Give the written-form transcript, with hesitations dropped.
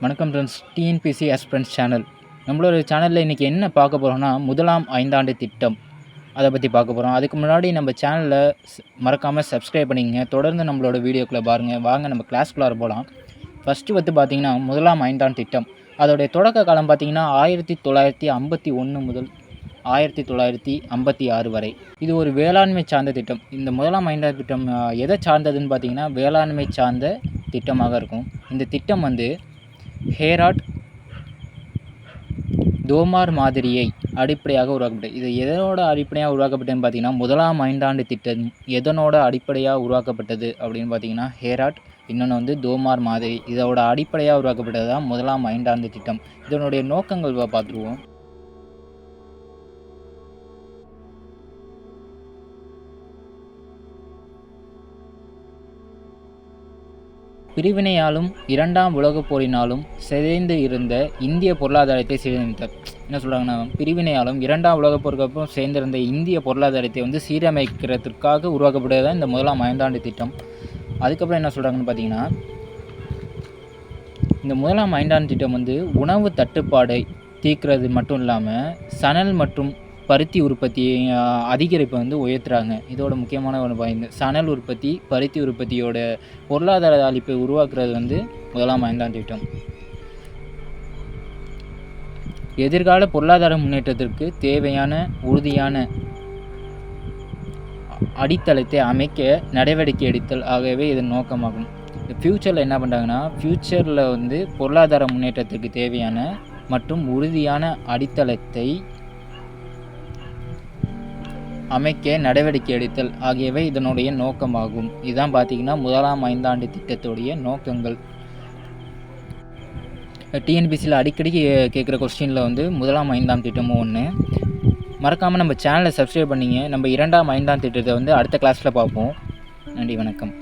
வணக்கம் friends, TNPSC aspirants channel. நம்மளோட சேனலில் இன்றைக்கி என்ன பார்க்க போகிறோம்னா, முதலாம் ஐந்தாண்டு திட்டம் அதை பற்றி பார்க்க போகிறோம். அதுக்கு முன்னாடி நம்ம சேனலில் மறக்காமல் சப்ஸ்கிரைப் பண்ணிக்கங்க. தொடர்ந்து நம்மளோட வீடியோக்குள்ளே பாருங்கள். வாங்க நம்ம கிளாஸ்குள்ளார போகலாம். ஃபஸ்ட்டு வந்து பார்த்திங்கன்னா, முதலாம் ஐந்தாண்டு திட்டம் அதோடைய தொடக்க காலம் பார்த்திங்கன்னா 1951 முதல் 1956 வரை. இது ஒரு வேளாண்மை சார்ந்த திட்டம். இந்த முதலாம் ஐந்தாண்டு திட்டம் எதை சார்ந்ததுன்னு பார்த்திங்கன்னா, வேளாண்மை சார்ந்த திட்டமாக இருக்கும். இந்த திட்டம் வந்து ஹேராட் தோமார் மாதிரியை அடிப்படையாக உருவாக்கப்பட்டது. இது எதனோட அடிப்படையாக உருவாக்கப்பட்டதுன்னு பார்த்தீங்கன்னா, முதலாம் ஐந்தாண்டு திட்டம் எதனோட அடிப்படையாக உருவாக்கப்பட்டது அப்படின்னு பார்த்தீங்கன்னா, ஹேராட், இன்னொன்று வந்து தோமார் மாதிரி, இதோட அடிப்படையாக உருவாக்கப்பட்டது தான் முதலாம் ஐந்தாண்டு திட்டம். இதனுடைய நோக்கங்கள் பார்த்துருவோம். பிரிவினையாலும் இரண்டாம் உலகப் போரினாலும் சிதைந்து இருந்த இந்திய பொருளாதாரத்தை சீரமைத்தார். என்ன சொல்கிறாங்கன்னா, பிரிவினையாலும் இரண்டாம் உலகப் போருக்கு அப்புறம் சேர்ந்திருந்த இந்திய பொருளாதாரத்தை வந்து சீரமைக்கிறதுக்காக உருவாக்கப்பட்டது தான் இந்த முதலாம் ஐந்தாண்டு திட்டம். அதுக்கப்புறம் என்ன சொல்கிறாங்கன்னு பார்த்தீங்கன்னா, இந்த முதலாம் ஐந்தாண்டு திட்டம் வந்து உணவு தட்டுப்பாடை தீர்க்கிறது மட்டும் இல்லாமல் சணல் மற்றும் பருத்தி உற்பத்தி அதிகரிப்பை வந்து உயர்த்துறாங்க. இதோட முக்கியமான ஒரு பாயிண்ட், சணல் உற்பத்தி, பருத்தி உற்பத்தியோட பொருளாதார அளிப்பை உருவாக்குறது வந்து முதலாம் ஐந்தாண்டு திட்டம். எதிர்கால பொருளாதார முன்னேற்றத்திற்கு தேவையான உறுதியான அடித்தளத்தை அமைக்க நடவடிக்கை எடுத்தல் ஆகவே இதன் நோக்கமாகும். ஃப்யூச்சரில் என்ன பண்ணுறாங்கன்னா, ஃப்யூச்சரில் வந்து பொருளாதார முன்னேற்றத்திற்கு தேவையான மற்றும் உறுதியான அடித்தளத்தை அமைக்க நடவடிக்கை எடுத்தல் ஆகியவை இதனுடைய நோக்கமாகும். இதுதான் பார்த்திங்கன்னா முதலாம் ஐந்தாண்டு திட்டத்துடைய நோக்கங்கள். டிஎன்பிசியில் அடிக்கடி கேட்குற கொஸ்டினில் வந்து முதலாம் ஐந்தாம் திட்டமும் ஒன்று. மறக்காமல் நம்ம சேனலை சப்ஸ்கிரைப் பண்ணிங்க. நம்ம இரண்டாம் ஐந்தாம் திட்டத்தை வந்து அடுத்த கிளாஸில் பார்ப்போம். நன்றி, வணக்கம்.